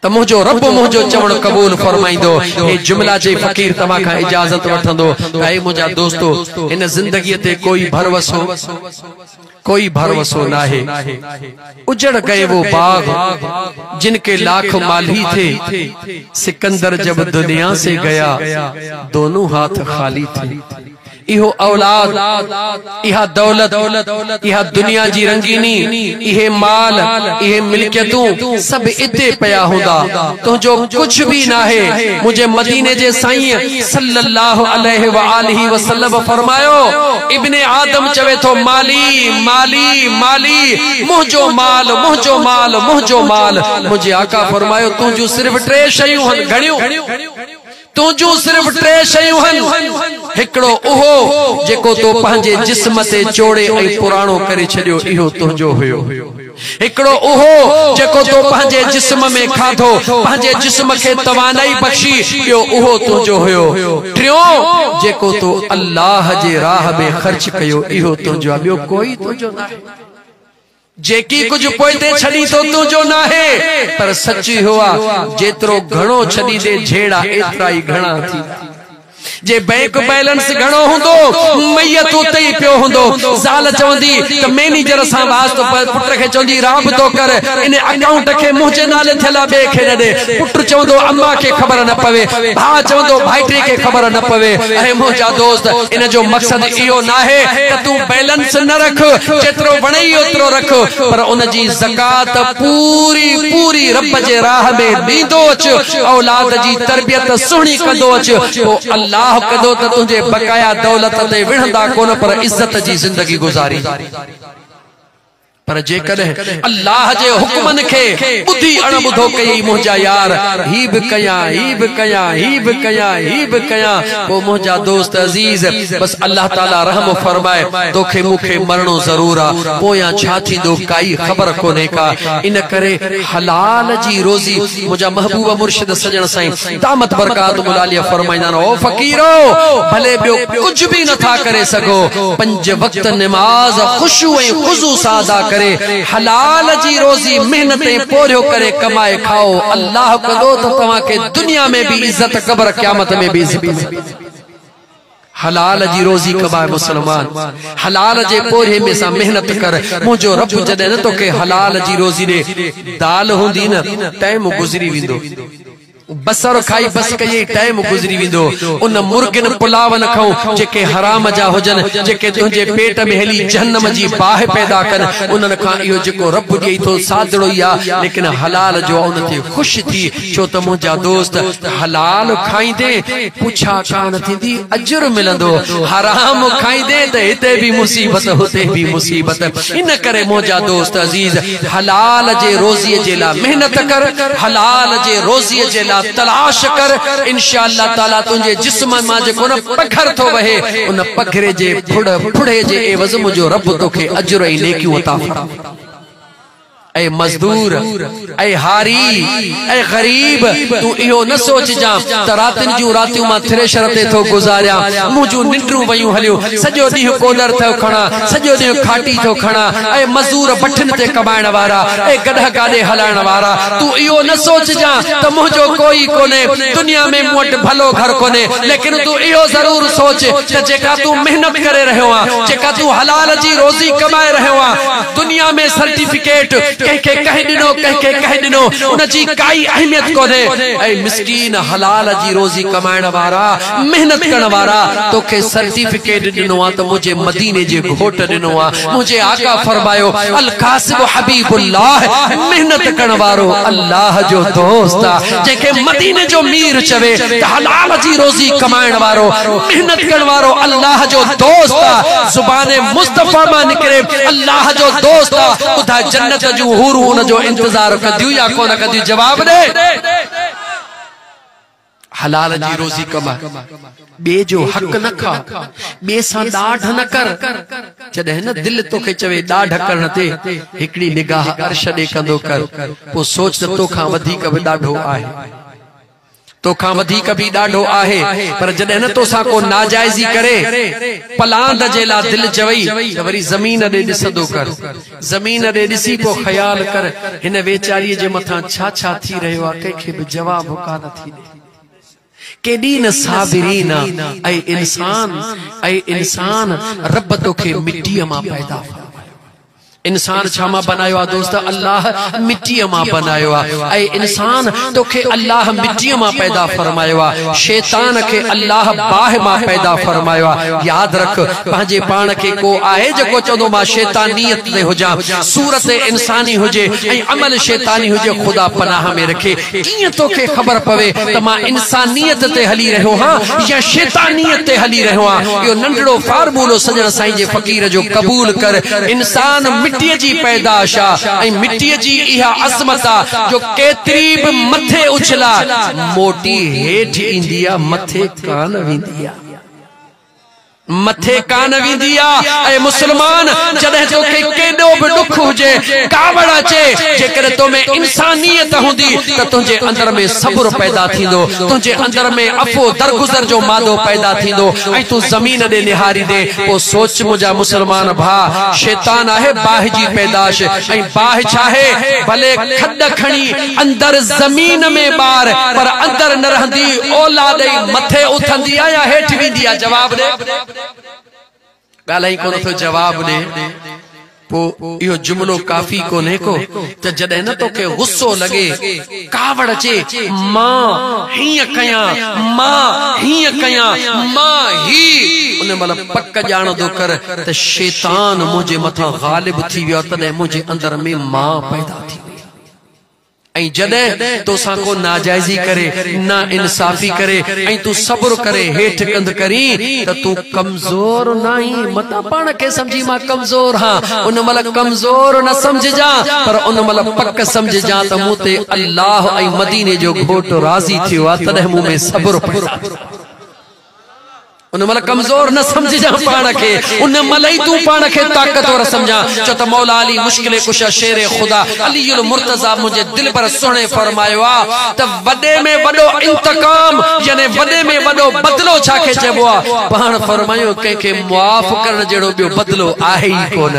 त मुझो रब मुझो चवण कबूल फरमाइंदो। ए जुमला जे फकीर तमा का इजाजत वठंदो। ऐ मुझा दोस्तो इन जिंदगी ते कोई भरवसो ना है। उजड़ गए वो बाग जिनके लाख माली थे, सिकंदर जब दुनिया से गया दोनों हाथ खाली थे। इहो औलाद, इहा दौलत, इहा दुनिया जी रंगीनी, इहे माल, इहे मिल्कियतूं सब इते पया हुंदा, तुंहिंजो कुछ भी ना है। मुझे मदीने जे साईं सल्लल्लाहु अलैहि व आलिहि वसल्लम फरमायो, इब्ने आदम चवे थो माली माली माली, मुंहिंजो माल मुंहिंजो माल मुंहिंजो माल। मुझे आका फरमायो तुंहिंजूं सिर्फ 3 शयूं हन, घणियूं तुंहिंजूं सिर्फ 3 शयूं हन। हिकिड़ो उहो जेको तो पंहिंजे जिस्म ते चोड़े ऐं पुराणो करे छॾियो, इहो तुंहिंजो हुयो। हिकिड़ो उहो जेको तो पंहिंजे जिस्म में खाधो, पंहिंजे जिस्म खे तवानाई बख्शी, इहो उहो तुंहिंजो हुयो। टियों जेको तो अल्लाह जे राह में ख़र्च कयो, इहो तुंहिंजो आहे, ॿियो कोई तुंहिंजो न आहे। जेकी कुछ पोइते छड़ी तो तुंहिंजो न आहे, पर सच हुआ जेतिरो घणो छड़ी दे झेड़ा एतिरा ई घणा थी। जे बैंक बैलेंस घणो हुंदो, मैयत उते ही पियो हुंदो। ज़ाल चवंदी त मैनेजर सां वास्तो, पुट खे चवंदी राबतो कर, इन अकाउंट खे मुंहिंजे नाले थियल ॿिए खे न ॾे। पुट चवंदो अम्मा खे ख़बर न पवे, भाउ चवंदो भाइटे खे ख़बर न पवे। ऐं मुंहिंजा दोस्त, इन जो मक़सद इहो न आहे त तूं बैलेंस न रख, जेतिरो वणई ओतिरो रख, पर उन जी ज़कात पूरी पूरी रब जे राह में ॾींदो अच, औलाद जी तरबियत सुहिणी कंदो अच। पोइ अल्लाह कदो त तुझे बकाया दौलत ते विढ़ंदा कोन, पर इज्जत जी जिंदगी गुजारी। पर जेकॾहिं अल्लाह जे हुक्मन खे ॿुधी अणॿुधो कई, मुंहिंजा यार ही बि कयां ही बि कयां ही बि कयां ही बि कयां, पोइ मुंहिंजा दोस्त अज़ीज बस अल्लाह ताला रहम फरमाए, तोखे मूंखे मरणो ज़रूर आहे, पोयां छा थींदो काई ख़बर कोन्हे का। इन करे हलाल जी रोज़ी, मुंहिंजा महबूब मुर्शिद सजण साईं दामत बरकात मुलालिया फरमाईंदा आहिनि, ओ फ़क़ीरो भले ॿियो कुझु बि नथा करे सघो, 5 वक्त निमाज़ ख़ुशू ऐं ख़ुज़ू सां अदा करे, हलाल जी रोज़ी मेहनत पोरियो करे कमाए खाओ। अल्लाह कदो तो तव्हां खे दुनिया में भी इज्जत, कब्र क़यामत में भी इज्जत। हलाल जी रोज़ी कमाए मुसलमान, हलाल जे पोरे में सा मेहनत कर। मुझो रब जॾहिं न तोखे हलाल जी रोज़ी दे, दाल हूंदी न टाइम गुज़री वेंदो, बसर खाई बस कई टाइम गुज़री वेंदो। उन मुर्गिन पुलाव न खाऊं जेके हराम जा हुजन, जेके तुंहिंजे पेट में हली जहन्नम जी बाहि पैदा कन, उन्हनि खां इहो जेको रब ॾेई थो सादड़ो ई आहे, लेकिन हलाल जो उन ते ख़ुशि थी। छो त मुंहिंजा दोस्त हलाल खाईंदे पुछा कान थींदी, अजर मिलंदो। हराम खाईंदे त हिते भी मुसीबत हुते भी मुसीबत। इन करे मुंहिंजा दोस्त अज़ीज, हलाल जे रोज़ीअ जे लाइ मेहनत कर, हलाल जे रोज़ीअ जे तलाश कर। इंशाअल्लाह ताला तुझे जिस्म मां जेको न पखर थो वहे, उन पखरे जे फुड़े जे एवज़ मुझो रब तोखे अजर ऐं नेकियूं अता फरमाए। ऐ मजदूर, ऐ हारी, ऐ गरीब, तू इहो न सोच जा त रातिन जूं रातियूं मां थ्रेशर ते थो गुज़ारिया, मुंहिंजूं निंड्रूं वयूं हलियूं, सॼो ॾींहुं कोलर थो खणा, सॼो ॾींहुं खाटी थो खणा। ऐ मज़दूर भठिन ते कमाइण वारा, ऐ गॾह गाॾे हलाइण वारा, तू इहो न सोच जा त मुंहिंजो कोई कोन्हे, दुनिया में मूं वटि भलो घर कोन्हे, लेकिन तू इहो ज़रूर सोच त जेका तू मेहनत करे रहियो आहे, जेका तू हलाल जी रोज़ी कमाए रहियो आहे, दुनिया में सर्टिफिकेट कहके कह दिनो, कहके कह दिनो, उनजी काई अहमियत कोने। ऐ मिस्कीन हलाल जी रोज़ी कमाइण वारा, मेहनत करण वारा, तोखे सर्टिफिकेट दिनो आ त मुझे मदीने जे घोट दिनो आ। मुझे आका फरमायो अल कासिब हबीबुल्लाह, मेहनत करण वारो अल्लाह जो दोस्त आ। जेके मदीने जो मीर चवे त हलाल जी रोज़ी कमाइण वारो, मेहनत करण वारो अल्लाह जो दोस्त आ। ज़ुबान मुस्तफा मां निकरे अल्लाह जो दोस्त आ, ॿुधा जन्नत जूं हूरूं उन जो इंतजार कदियूं या कोन कदियूं? जवाब दे। हलाल जी रोज़ी कमा, बे जो हक न खा, बे सां ॾाढ न कर। जॾहिं न दिल तोखे चवे ॾाढ करण ते, हिकड़ी निगाह अर्श ॾे कंदो कर, पोइ सोच त तोखां वधीक बि ॾाढो आहे। तोखां वधीक भी ॾाढो आहे, पर जॾहिं न तोसां को नाजाइज़ी करे पलांद जे ला दिल चवई त वरी ज़मीन ॾे ॾिसंदो कर, ज़मीन ॾे ॾिसी पोइ ख़्याल कर हिन वेचारीअ जे मथां छा छा थी रहियो आहे, कंहिंखे बि जवाब कान थी ॾे। केॾी न साबिरीन ऐं इंसान रब तोखे मिटीअ मां पैदा इंसान छा मां बनायो आहे दोस्त, अल्लाह मिट्टीअ मां बनायो आहे ऐं इंसान तोखे अल्लाह मिट्टीअ मां पैदा फरमायो आहे, शैतान खे अल्लाह बाहि मां पैदा फरमायो आहे। याद रख पंहिंजे पाण खे को आहे जेको चवंदो मां शैतानियत ते हुजां, सूरत इंसानी हुजे ऐं अमल शैतानी हुजे, ख़ुदा पनाह में रखे। कीअं तोखे ख़बर पवे त मां इंसानियत ते हली रहियो हां या शैतानियत ते हली रहियो हां? इहो नंढड़ो फार्मूलो सजण साईं जे फ़कीर जो क़बूल कर। इंसान मिट्टीअ जी पैदाश आहे ऐं मिट्टीअ जी इहा अज़मत आहे जो केतिरी बि मथे उछला मोटी हेठि ईंदी आहे, मथे कान वेंदी आहे, मथे कान वेंदी आहे। ऐं मुस्लमान जॾहिं तोखे केॾो बि ॾुख हुजे, कावड़ अचे, जेकर तो में इंसानियत हूंदी त तुंहिंजे अंदर में सब्र पैदा थींदो, तुंहिंजे अंदर में अफ़ो दरगुज़र जो मादो पैदा थींदो ऐं तूं ज़मीन ॾे निहारी दे। पोइ सोच मुंहिंजा मुस्लमान भाउ, शैतान आहे बाहि जी पैदाश ऐं बाहि छा आहे? भले खॾ खणी अंदर ज़मीन में ॿार, पर अंदर न रहंदी, औलाद मथे उथंदी आहे या हेठि वेंदी आहे? जवाब ॾे। ॻाल्हाई कोन थो जवाब ॾे। पोइ इहो जुमिलो काफ़ी कोन्हे को त जॾहिं न तोखे गुस्सो लॻे, कावड़ अचे, मां हीअं कयां, मां हीअं कयां, मां ही, उन महिल पक ॼाणंदो कर त शैतान मुंहिंजे मथां ग़ालिब थी वियो, तॾहिं मुंहिंजे अंदर में मां पैदा थी। ऐं जॾहिं तोसां को नाजाइज़ी करे, ना इंसाफ़ी करे ऐं तूं सब्र करे हेठि कंद करी त तूं कमज़ोर न आहीं। मता पाण खे सम्झी मां कमज़ोर हां, उन महिल कमज़ोर न समझजां, पर उन महिल पक समझजां त मूं ते अल्लाह ऐं मदीने जो घोटु राज़ी थियो आहे, तॾहिं मूं में सब्र पैदा। उन महिल कमज़ोर न समझजां पाण खे, उन महिल ई तूं पाण खे ताक़तवर समझां। छो त मौला अली मुश्किल कुशा शेर खुदा अलीउल मुर्तज़ा मुंहिंजे दिल पर सुणे फरमायो आहे त वॾे में वॾो इंतकाम यानी वॾे में वॾो बदिलो छाखे चइबो आहे? पाण फरमायो कंहिंखे मुआफ़ करण जहिड़ो ॿियो बदिलो आहे ई कोन।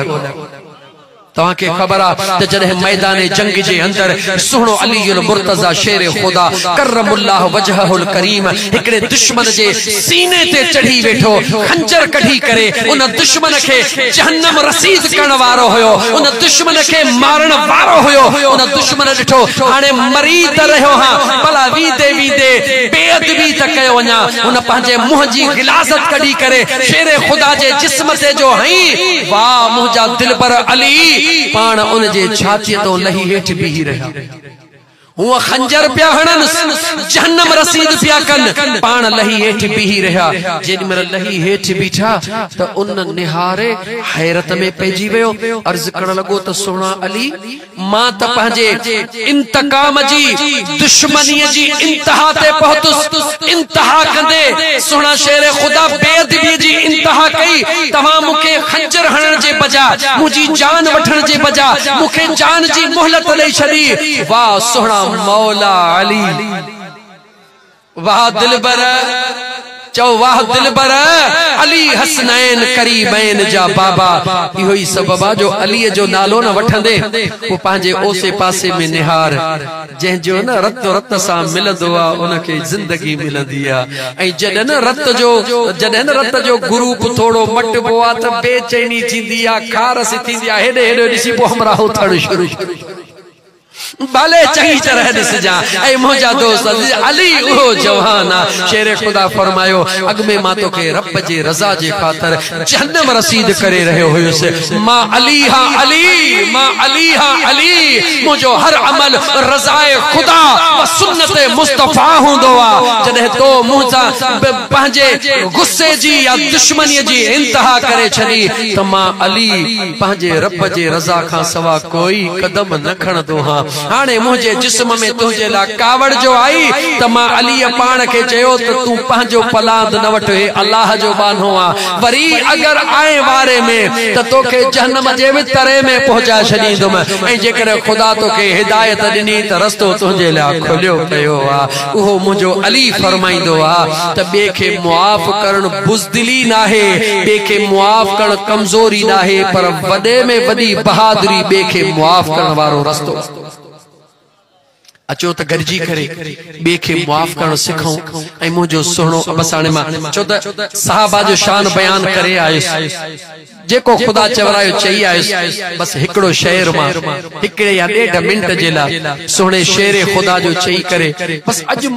तव्हांखे ख़बर आहे त जॾहिं मैदान जंग जे अंदर सुहिणो अलीउल मुर्तज़ा शेर खुदा करमुल्लाह वजहुल करीम हिकिड़े दुश्मन जे सीने ते चढ़ी वेठो, खंजर कढी करे उन दुश्मन खे जहन्नम रसीद करण वारो हुयो, उन दुश्मन खे मारण वारो हुयो। उन दुश्मन ॾिठो हाणे मरी त रहियो हां, भला वीदे वीदे बेअदबी त कयो वञा। उन पंहिंजे मुंहं जी गिलाज़त कढी करे शेर खुदा जे जिस्म ते जो हई, वाह मुंहिंजा दिलबर अली पाण उन जे छातीअ तो लही हेठि बीही रहिया। हूअ खंजर पिया हणनि, जहन्नम रसीद पिया कनि, पाण लही हेठि बीही रहिया। जेॾी महिल लही हेठि बीठा त उन निहारे हैरत में पइजी वियो, अर्ज़ करण लॻो त सुहिणा अली, मां त पंहिंजे इंतकाम जी दुश्मनीअ जी इंतहा ते पहुतुसि। इंतहा कंदे सुहिणा शेर खुदा बेअदबीअ जी इंतहा कई। तव्हां मूंखे खंजर हणण जे बजाय, मुंहिंजी जान वठण जे बजाय मूंखे जान जी मोहलत ॾेई छॾी। वाह सुहिणा मौला अली, वाह दिलबर, चओ वाह दिलबर अली हसनैन करीबैन जा बाबा। इहो ई सबब आहे जो अलीअ जो नालो न वठंदे पोइ पंहिंजे ओसे पासे में निहार, जंहिंजो न रत रत सां मिलंदो आहे उनखे ज़िंदगी मिलंदी आहे। ऐं जॾहिं न रत जो ग्रुप थोड़ो मटिबो आहे त बेचैनी थींदी आहे, खारस थींदी आहे, हेॾे हेॾे ॾिसी पोइ हमरा उथण शुरू भले चंगी तरह ॾिसजा। ऐं मुंहिंजा दोस्त अली उहो जवान आहे, शेर खुदा फरमायो अॻ में मां तोखे रब जे रज़ा जे ख़ातिर जहन्नम रसीद करे रहियो हुयुसि। मां अली हां अली, मां अली हां अली, मुंहिंजो हर अमल रज़ाए खुदा व सुन्नत मुस्तफ़ा हूंदो आहे। जॾहिं तो मुंहिंजा पंहिंजे गुस्से जी या दुश्मनीअ जी इंतहा करे छॾी त मां अली पंहिंजे रब जे रज़ा खां सवा कोई कदम न खणंदो हां। हाणे मुझे जिस्म में तुझे ला कावड़ जो आई त मां अली पाण के चयो त तू पंहिंजो पलांद न वठ, हे अल्लाह जो बानो आ। वरी अगर आए वारे में त तोखे जहन्नम जे भी तरे में पहुंचा छडींदुम, ऐं जेकर खुदा तोखे हिदायत ॾिनी त रस्तो तुझे ला खुलियो पियो आ। उहो मुझो अली फरमाइंदो आ त ॿिए खे मुआफ़ करण बुज़दिली नाहे, ॿिए खे मुआफ़ करण कमज़ोरी नाहे, पर वॾे में वॾी बहादुरी ॿिए खे मुआफ़ करण वारो रस्तो। अचो त गॾिजी करे ॿिए खे मुआफ़ करण सिखूं ऐं मुंहिंजो सुहिणो बस हाणे मां छो त सहाबा जो शान बयान करे आयुसि, जेको खुदा चवरायो चई आयुसि, बस हिकिड़ो शेर मां हिकिड़े या 1.5 मिंट जे लाइ सुहिणे शेर खुदा जो चई करे बस अॼु